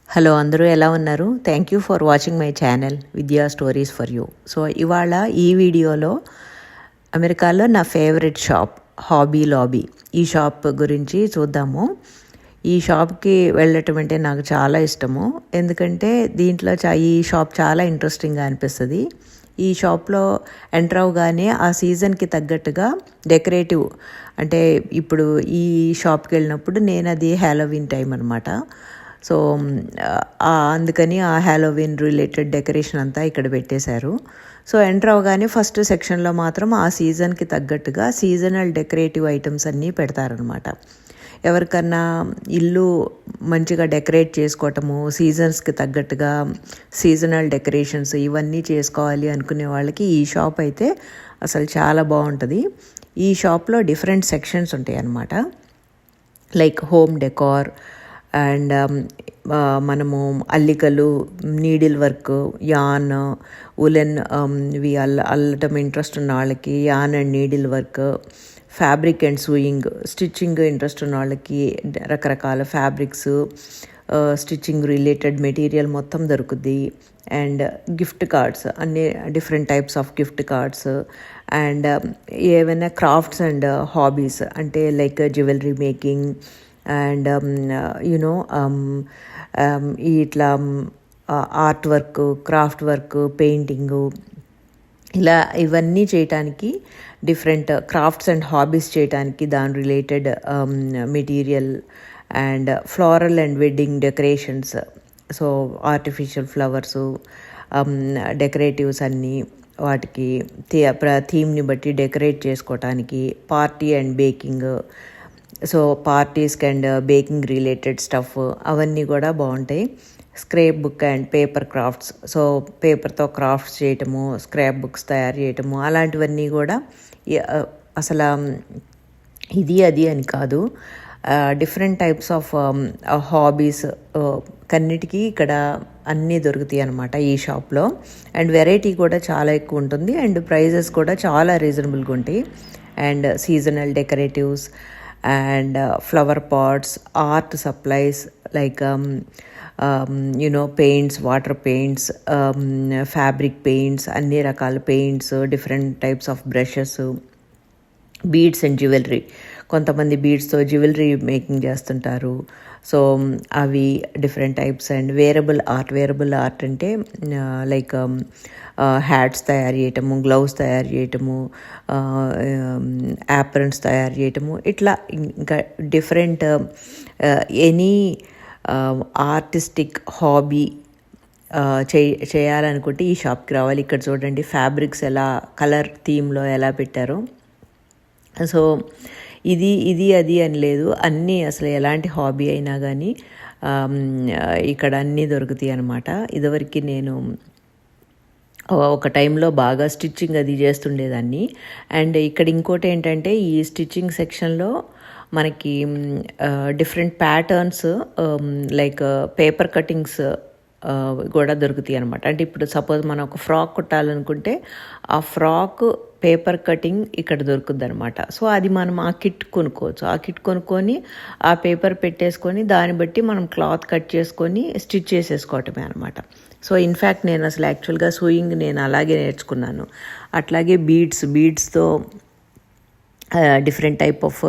Hello అందరూ ఎలా ఉన్నారు? Thank you for watching my channel విద్యా స్టోరీస్ ఫర్ యూ. సో ఇవాళ ఈ వీడియోలో అమెరికాలో నా ఫేవరెట్ షాప్ హాబీ లాబీ, ఈ షాప్ గురించి చూద్దాము. ఈ షాప్కి వెళ్ళటం అంటే నాకు చాలా ఇష్టము, ఎందుకంటే దీంట్లో ఈ షాప్ చాలా ఇంట్రెస్టింగ్గా అనిపిస్తుంది. ఈ షాప్లో ఎంటర్ అవగానే ఆ సీజన్కి తగ్గట్టుగా డెకరేటివ్, అంటే ఇప్పుడు ఈ షాప్కి వెళ్ళినప్పుడు నేను అది హ్యాలోవీన్ టైం అనమాట. సో అందుకని ఆ హ్యాలోవీన్ రిలేటెడ్ డెకరేషన్ అంతా ఇక్కడ పెట్టేశారు. సో ఎంటర్ అవగానే ఫస్ట్ సెక్షన్లో మాత్రం ఆ సీజన్కి తగ్గట్టుగా సీజనల్ డెకరేటివ్ ఐటమ్స్ అన్నీ పెడతారనమాట. ఎవరికన్నా ఇల్లు మంచిగా డెకరేట్ చేసుకోవటము, సీజన్స్కి తగ్గట్టుగా సీజనల్ డెకరేషన్స్ ఇవన్నీ చేసుకోవాలి అనుకునే వాళ్ళకి ఈ షాప్ అయితే అసలు చాలా బాగుంటుంది. ఈ షాప్లో డిఫరెంట్ సెక్షన్స్ ఉంటాయి అన్నమాట. లైక్ హోమ్ డెకార్ అండ్ మనము అల్లికలు, నీడిల్ వర్క్, యాన్, ఉలెన్, ఇవి అల్లటం ఇంట్రెస్ట్ ఉన్న వాళ్ళకి an and needle work, fabric and sewing, stitching interest ఉన్న వాళ్ళకి రకరకాల ఫ్యాబ్రిక్స్, స్టిచ్చింగ్ రిలేటెడ్ మెటీరియల్ మొత్తం దొరుకుద్ది. అండ్ గిఫ్ట్ కార్డ్స్, అన్ని different types of gift cards, and ఏవైనా క్రాఫ్ట్స్ అండ్ హాబీస్ అంటే లైక్ జ్యువెలరీ మేకింగ్ అండ్ ఇట్లా art work, craft work, painting, ఇలా ఇవన్నీ చేయటానికి డిఫరెంట్ క్రాఫ్ట్స్ అండ్ హాబీస్ చేయటానికి దాని related material and floral and wedding decorations, so artificial flowers, decoratives అన్నీ వాటికి థీమ్ని బట్టి డెకరేట్ చేసుకోవటానికి, పార్టీ అండ్ బేకింగ్, సో పార్టీస్కి అండ్ బేకింగ్ రిలేటెడ్ స్టఫ్ అవన్నీ కూడా బాగుంటాయి. Scrap book and paper crafts, so పేపర్తో క్రాఫ్ట్స్ చేయటము, స్క్రాప్ బుక్స్ తయారు చేయటము, అలాంటివన్నీ కూడా అసలు ఇది అది అని కాదు, డిఫరెంట్ టైప్స్ ఆఫ్ హాబీస్ కన్నిటికీ ఇక్కడ అన్నీ దొరుకుతాయి అన్నమాట ఈ షాప్లో. అండ్ వెరైటీ కూడా చాలా ఎక్కువ ఉంటుంది అండ్ ప్రైజెస్ కూడా చాలా రీజనబుల్గా ఉంటాయి. And seasonal decoratives and flower pots, art supplies like paints, water paints, fabric paints, అన్ని రకాల paints, different types of brushes, beads and jewellery. కొంతమంది బీడ్స్తో జ్యువెలరీ మేకింగ్ చేస్తుంటారు. సో అవి different types. And wearable art అంటే లైక్ హ్యాట్స్ తయారు చేయటము, gloves తయారు చేయటము, యాప్రన్స్ తయారు చేయటము, ఇట్లా ఇంకా డిఫరెంట్ ఎనీ ఆర్టిస్టిక్ హాబీ చేయాలనుకుంటే ఈ షాప్కి రావాలి. ఇక్కడ చూడండి ఫ్యాబ్రిక్స్ ఎలా కలర్ థీమ్లో ఎలా పెట్టారో. సో ఇది అది అని లేదు, అన్నీ అసలు ఎలాంటి హాబీ అయినా కానీ ఇక్కడ అన్నీ దొరుకుతాయి అన్నమాట. ఇదివరకు నేను ఒక టైంలో బాగా స్టిచ్చింగ్ అది చేస్తుండేదాన్ని. అండ్ ఇక్కడ ఇంకోటి ఏంటంటే ఈ స్టిచ్చింగ్ సెక్షన్లో మనకి different patterns like paper cuttings కూడా దొరుకుతాయి అనమాట. అంటే ఇప్పుడు సపోజ్ మనం ఒక ఫ్రాక్ కుట్టాలనుకుంటే ఆ ఫ్రాక్ పేపర్ కటింగ్ ఇక్కడ దొరుకుద్ది అనమాట. సో అది మనం ఆ కిట్ కొనుక్కోవచ్చు. ఆ కిట్ కొనుక్కొని ఆ పేపర్ పెట్టేసుకొని దాన్ని బట్టి మనం క్లాత్ కట్ చేసుకొని స్టిచ్ చేసేసుకోవటమే అనమాట. సో ఇన్ఫ్యాక్ట్ నేను అసలు యాక్చువల్గా సూయింగ్ నేను అలాగే నేర్చుకున్నాను. అట్లాగే బీడ్స్తో different type of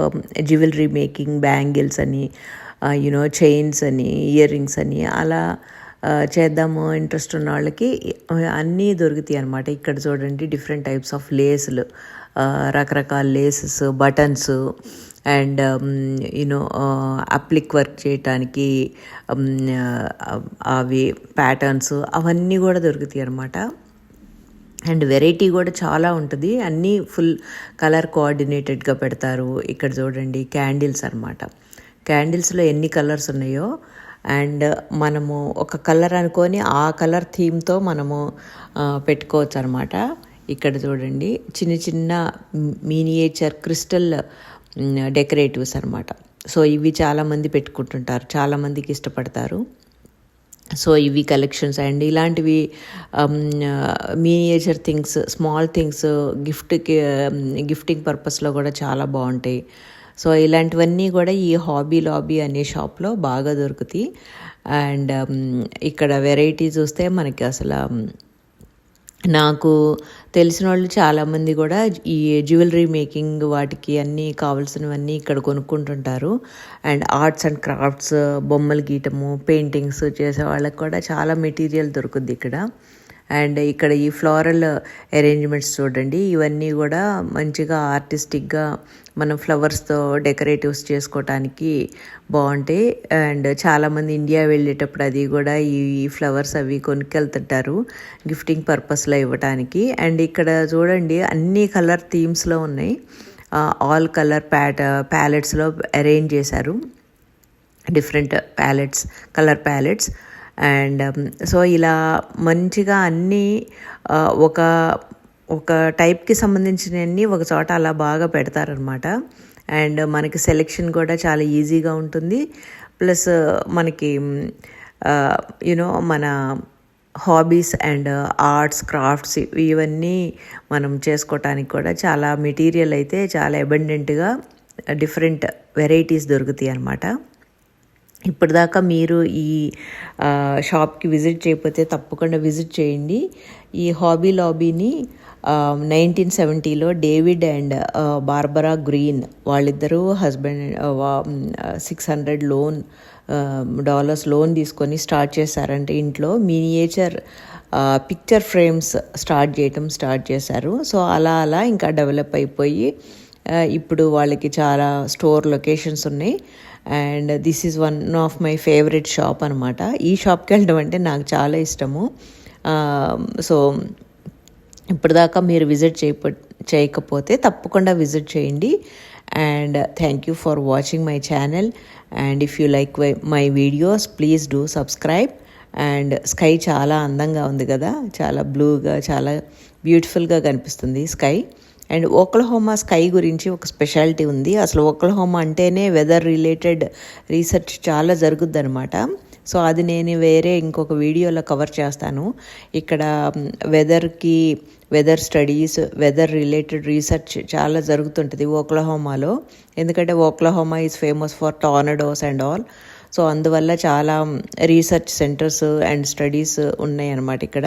jewellery making, bangles అని, చైన్స్ అని, ఇయర్ రింగ్స్ అని అలా చేద్దాము ఇంట్రెస్ట్ ఉన్న వాళ్ళకి అన్నీ దొరుకుతాయి అన్నమాట. ఇక్కడ చూడండి డిఫరెంట్ టైప్స్ ఆఫ్ లేసులు, రకరకాల లేసెస్, బటన్స్ అండ్ అప్లిక్ వర్క్ చేయటానికి అవి ప్యాటర్న్స్ అవన్నీ కూడా దొరుకుతాయి అన్నమాట. అండ్ వెరైటీ కూడా చాలా ఉంటుంది, అన్నీ ఫుల్ కలర్ కోఆర్డినేటెడ్గా పెడతారు. ఇక్కడ చూడండి క్యాండిల్స్ అనమాట. క్యాండిల్స్లో ఎన్ని కలర్స్ ఉన్నాయో అండ్ మనము ఒక కలర్ అనుకొని ఆ కలర్ థీమ్తో మనము పెట్టుకోవచ్చు అనమాట. ఇక్కడ చూడండి చిన్న చిన్న మినియేచర్ క్రిస్టల్ డెకరేటివ్స్ అనమాట. సో ఇవి చాలామంది పెట్టుకుంటుంటారు, చాలామందికి ఇష్టపడతారు. సో ఇవి కలెక్షన్స్. అండ్ ఇలాంటివి miniature things, small things gifting పర్పస్లో కూడా చాలా బాగుంటాయి. సో ఇలాంటివన్నీ కూడా ఈ హాబీ లాబీ అనే షాప్లో బాగా దొరుకుతాయి. అండ్ ఇక్కడ వెరైటీ చూస్తే మనకి అసలు నాకు తెలిసిన వాళ్ళు చాలామంది కూడా ఈ జ్యువెలరీ మేకింగ్ వాటికి అన్నీ కావాల్సినవన్నీ ఇక్కడ కొనుక్కుంటుంటారు. అండ్ ఆర్ట్స్ అండ్ క్రాఫ్ట్స్, బొమ్మలు గీయటము, పెయింటింగ్స్ చేసే వాళ్ళకి కూడా చాలా మెటీరియల్ దొరుకుద్ది ఇక్కడ. అండ్ ఇక్కడ ఈ ఫ్లోరల్ అరేంజ్మెంట్స్ చూడండి, ఇవన్నీ కూడా మంచిగా ఆర్టిస్టిక్గా మనం ఫ్లవర్స్తో డెకరేటివ్స్ చేసుకోవటానికి బాగుంటాయి. అండ్ చాలామంది ఇండియా వెళ్ళేటప్పుడు అది కూడా ఈ ఫ్లవర్స్ అవి కొనుక్కెళ్తుంటారు గిఫ్టింగ్ పర్పస్లో ఇవ్వటానికి. అండ్ ఇక్కడ చూడండి అన్ని కలర్ థీమ్స్లో ఉన్నాయి, ఆల్ కలర్ ప్యాలెట్స్లో అరేంజ్ చేశారు, different colour palettes. And so ఇలా మంచిగా అన్నీ ఒక టైప్కి సంబంధించినవన్నీ ఒక చోట అలా బాగా పెడతారనమాట. అండ్ మనకి సెలెక్షన్ కూడా చాలా ఈజీగా ఉంటుంది. ప్లస్ మనకి మన హాబీస్ అండ్ ఆర్ట్స్ క్రాఫ్ట్స్ ఇవన్నీ మనం చేసుకోవటానికి కూడా చాలా మెటీరియల్ అయితే చాలా అబండెంట్గా డిఫరెంట్ వెరైటీస్ దొరుకుతాయి అన్నమాట. ఇప్పటిదాకా మీరు ఈ షాప్కి విజిట్ చేయకపోతే తప్పకుండా విజిట్ చేయండి. ఈ హాబీ లాబీని 1970లో డేవిడ్ అండ్ బార్బరా గ్రీన్ వాళ్ళిద్దరూ హస్బెండ్ $600 లోన్ తీసుకొని స్టార్ట్ చేశారంటే ఇంట్లో మినియేచర్ పిక్చర్ ఫ్రేమ్స్ స్టార్ట్ చేశారు. సో అలా ఇంకా డెవలప్ అయిపోయి ఇప్పుడు వాళ్ళకి చాలా స్టోర్ లొకేషన్స్ ఉన్నాయి. And this is one of my favourite shop అనమాట. ఈ షాప్కి వెళ్ళడం అంటే నాకు చాలా ఇష్టము. సో ఇప్పటిదాకా మీరు విజిట్ చేయకపోతే తప్పకుండా విజిట్ చేయండి. And thank you for watching my channel. And if you like my videos please do subscribe. And sky చాలా అందంగా ఉంది కదా, చాలా బ్లూగా చాలా బ్యూటిఫుల్గా కనిపిస్తుంది స్కై. అండ్ ఓక్లహోమా స్కై గురించి ఒక స్పెషాలిటీ ఉంది. అసలు ఓక్లహోమా అంటేనే వెదర్ రిలేటెడ్ రీసెర్చ్ చాలా జరుగుద్ది అనమాట. సో అది నేను వేరే ఇంకొక వీడియోలో కవర్ చేస్తాను. ఇక్కడ weather studies, weather related research చాలా జరుగుతుంటుంది ఓక్లహోమాలో. ఎందుకంటే Oklahoma is famous for tornadoes and all. So అందువల్ల చాలా రీసెర్చ్ సెంటర్స్ అండ్ స్టడీస్ ఉన్నాయి అన్నమాట ఇక్కడ.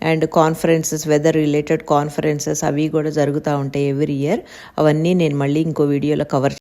And conferences, weather related conferences అవి కూడా జరుగుతూ ఉంటాయి ఎవ్రీ ఇయర్. అవన్నీ నేను మళ్ళీ ఇంకో వీడియోలో కవర్